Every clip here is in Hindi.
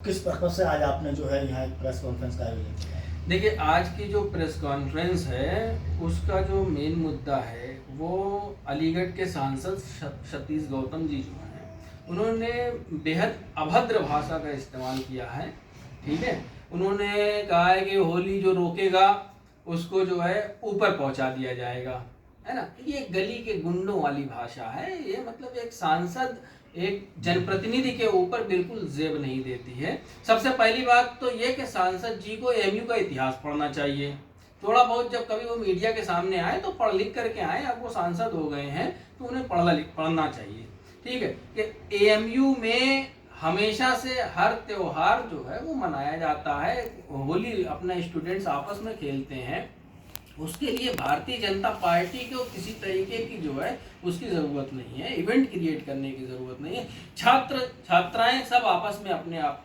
किस पर्पज से आज आपने जो है यहाँ एक प्रेस कॉन्फ्रेंस का आयोजन किया? देखिए, आज की जो प्रेस कॉन्फ्रेंस है उसका जो मेन मुद्दा है वो अलीगढ़ के सांसद सतीश गौतम जी जो हैं, उन्होंने बेहद अभद्र भाषा का इस्तेमाल किया है। ठीक है, उन्होंने कहा है कि होली जो रोकेगा उसको जो है ऊपर पहुंचा दिया जाएगा, है ना। ये गली के गुंडों वाली भाषा है। ये मतलब एक सांसद एक जनप्रतिनिधि के ऊपर बिल्कुल जेब नहीं देती है। सबसे पहली बात तो ये कि सांसद जी को एएमयू का इतिहास पढ़ना चाहिए। थोड़ा बहुत जब कभी वो मीडिया के सामने आए तो पढ़ लिख करके आए। अब वो सांसद हो गए हैं तो उन्हें पढ़ना चाहिए। ठीक है, कि एएमयू में हमेशा से हर त्योहार जो है वो मनाया जाता है। होली अपने स्टूडेंट्स आपस में खेलते हैं, उसके लिए भारतीय जनता पार्टी को किसी तरीके की जो है उसकी ज़रूरत नहीं है, इवेंट क्रिएट करने की ज़रूरत नहीं है। छात्र छात्राएं सब आपस में अपने आप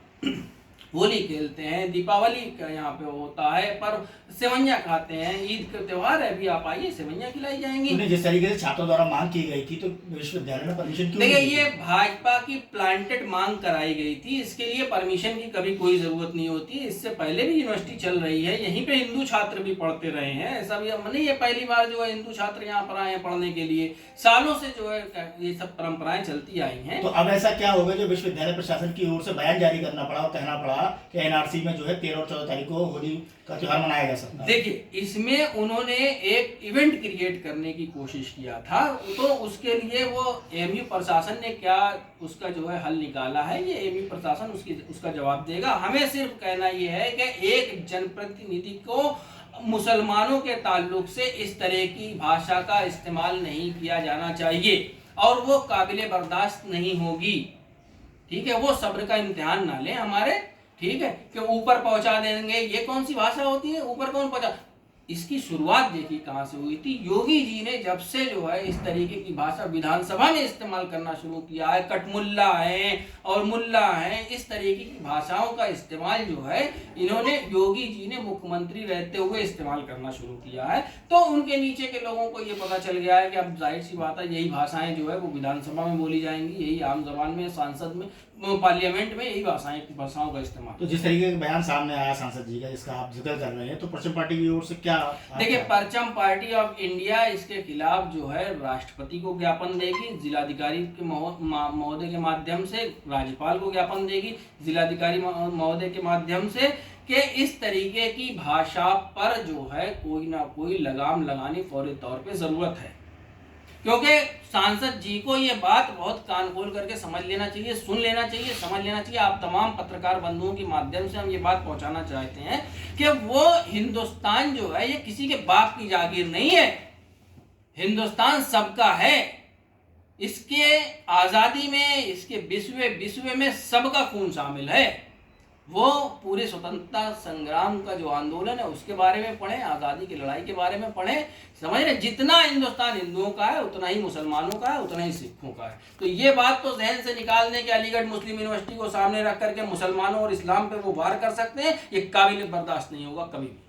होली खेलते हैं, दीपावली का यहाँ पे होता है, पर सेवैयाँ खाते हैं, ईद का त्यौहार है, अभी आप आइए सेवैयाँ खिलाई जाएंगी। जिस तरीके से छात्रों द्वारा मांग की गई थी तो विश्वविद्यालय ने परमिशन क्यों देखिए, नहीं दी? ये भाजपा की प्लांटेड मांग कराई गई थी। इसके लिए परमिशन की कभी कोई जरूरत नहीं होती। इससे पहले भी यूनिवर्सिटी चल रही है, यहीं पे हिंदू छात्र भी पढ़ते रहे हैं। ऐसा भी नहीं ये पहली बार जो है हिंदू छात्र यहाँ पर आए हैं पढ़ने के लिए। सालों से जो है ये सब परंपराएं चलती आई हैं। तो अब ऐसा क्या होगा जो विश्वविद्यालय प्रशासन की ओर से बयान जारी करना पड़ा और कहना पड़ा कि एनआरसी में जो है 13 और 14 तारीख को होली का त्योहार मनाया जा सकता है? देखिए, इसमें उन्होंने एक इवेंट क्रिएट करने की कोशिश किया था, तो उसके लिए वो एएमयू प्रशासन ने क्या उसका जो है हल निकाला है, ये एएमयू प्रशासन उसका जवाब देगा। हमें सिर्फ कहना ये है कि एक जनप्रतिनिधि को मुसलमानों के ताल्लुक से इस तरह की भाषा का इस्तेमाल नहीं किया जाना चाहिए और वो काबिले बर्दाश्त नहीं होगी। ठीक है, वो सब्र का इम्तिहान ना लें हमारे। ठीक है, कि ऊपर पहुंचा देंगे, ये कौन सी भाषा होती है, ऊपर कौन पहुंचा। इसकी शुरुआत देखिए कहां से हुई थी। योगी जी ने जब से जो है इस तरीके की भाषा विधानसभा में इस्तेमाल करना शुरू किया है, कटमुल्ला है और मुल्ला है, इस तरीके की भाषाओं का इस्तेमाल जो है इन्होंने योगी जी ने मुख्यमंत्री रहते हुए इस्तेमाल करना शुरू किया है। तो उनके नीचे के लोगों को ये पता चल गया है कि अब जाहिर सी बात है यही भाषाएं जो है वो विधानसभा में बोली जाएंगी, यही आम जबान में, सांसद में, पार्लियामेंट में यही भाषाओं का इस्तेमाल। तो जिस तरीके का बयान सामने आया सांसद जी का, जिसका आप जिक्र कर रहे हैं, तो परचम पार्टी की ओर से क्या? देखिए, परचम पार्टी ऑफ इंडिया इसके खिलाफ जो है राष्ट्रपति को ज्ञापन देगी, जिलाधिकारी के महोदय के माध्यम से राज्यपाल को ज्ञापन देगी, जिलाधिकारी महोदय के माध्यम से, कि इस तरीके की भाषा पर जो है कोई ना कोई लगाम लगानी फौरी तौर पे जरूरत है। क्योंकि सांसद जी को ये बात बहुत कान खोल करके समझ लेना चाहिए, सुन लेना चाहिए, समझ लेना चाहिए। आप तमाम पत्रकार बंधुओं के माध्यम से हम ये बात पहुंचाना चाहते हैं कि वो हिंदुस्तान जो है ये किसी के बाप की जागीर नहीं है। हिंदुस्तान सबका है। इसके आज़ादी में, इसके विश्व में सबका खून शामिल है। वो पूरे स्वतंत्रता संग्राम का जो आंदोलन है उसके बारे में पढ़ें, आज़ादी की लड़ाई के बारे में पढ़ें। समझ रहे, जितना हिंदुस्तान हिंदुओं का है उतना ही मुसलमानों का है, उतना ही सिखों का है। तो ये बात तो जहन से निकाल दें कि अलीगढ़ मुस्लिम यूनिवर्सिटी को सामने रख करके मुसलमानों और इस्लाम पे वो वार कर सकते हैं, ये काबिल बर्दाश्त नहीं होगा कभी भी।